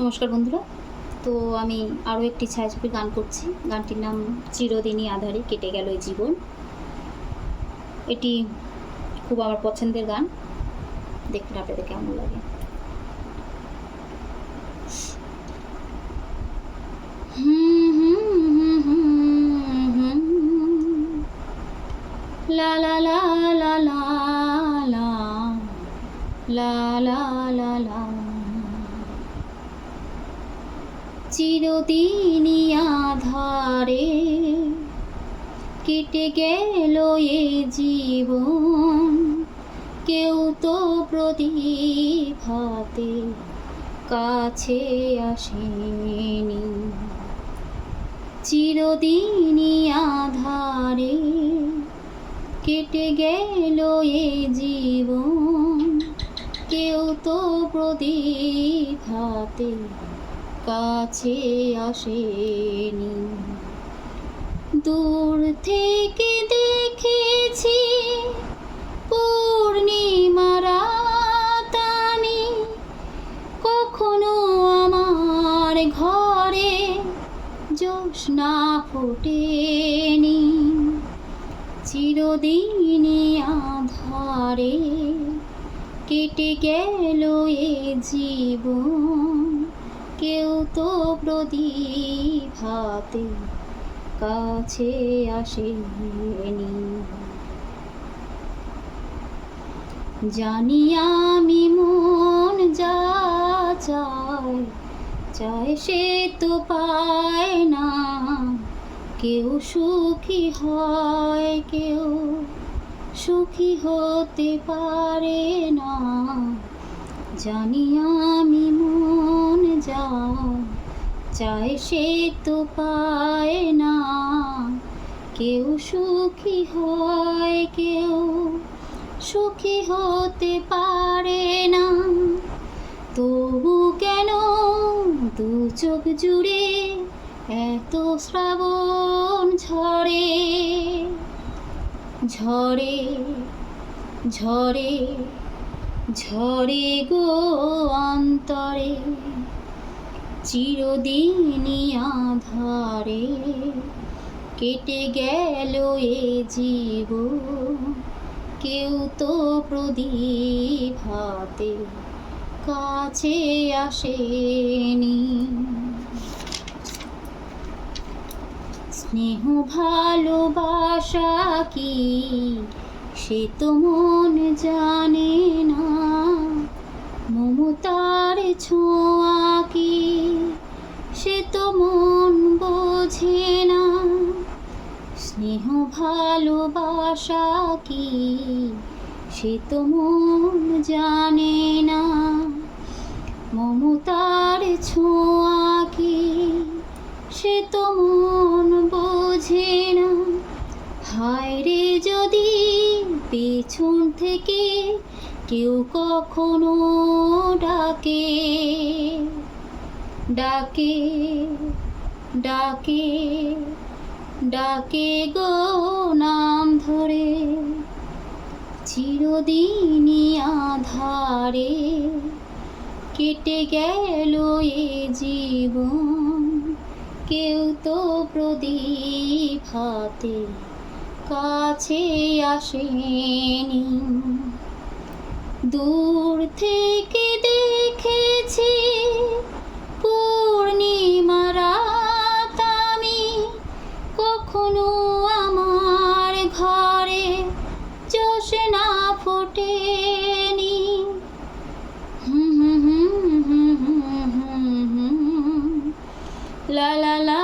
নমস্কার বন্ধুরা। তো আমি আরও একটি ছায়াছবির গান করছি। গানটির নাম চিরদিনই আঁধারে কেটে গেল এই জীবন। এটি খুব আমার পছন্দের গান, দেখুন আপনাদের কেমন লাগে। লা লা লা লা লা লা লা লা লা লা। চিরদিনই আঁধারে কেটে গেল এ জীবন, কেউ তো প্রদীপ হাতে কাছে আসেনি। চিরদিনই আঁধারে কেটে গেল এ জীবন, কেউ তো প্রদীপ হাতে কাছে আসেনি। দূর থেকে দেখেছি পূর্ণিমা রাত আমি, কখনো আমার ঘরে জ্যোৎস্না ফোটেনি। চিরদিনই আঁধারে কেটে গেল এ জীবন, কেউ তো প্রদীপ হাতে কাছে আসেনি। জানি আমি মন যা চায় চায় সে তো পায় না, কেউ সুখী হয় কেউ সুখী হতে পারে না। জানি আমি মন যা চায় সে তো পায় না, কেউ সুখী হয় কেউ সুখী হতে পারে না। তবু কেন দু চোখ জুড়ে এত শ্রাবণ ঝরে ঝরে ঝরে ঝরে গো অন্তরে। চিরদিনই আঁধারে কেটে গেল এ জীবন, কেউ তো প্রদীপ হাতে কাছে আসেনি। স্নেহ ভালোবাসা কি সে তো মন জানে না, মমতার ছোঁয়া কি সে তো মন বোঝে না। স্নেহ ভালোবাসা কি সে তো মন জানে না, মমতার ছোঁয়া কি সে তো মন বোঝে না। হায় রে যদি পেছন থেকে কেউ কখনো ডাকে ডাকে ডাকে ডাকে গো নাম ধরে। চিরদিনই আঁধারে কেটে গেল এ জীবন, কেউ তো প্রদীপ হাতে কাছে আসেনি। দূর থেকে দেখেছি পূর্ণিমা রাত আমি, কখনো আমার ঘরে জ্যোৎস্না ফোটেনি। লা লা লা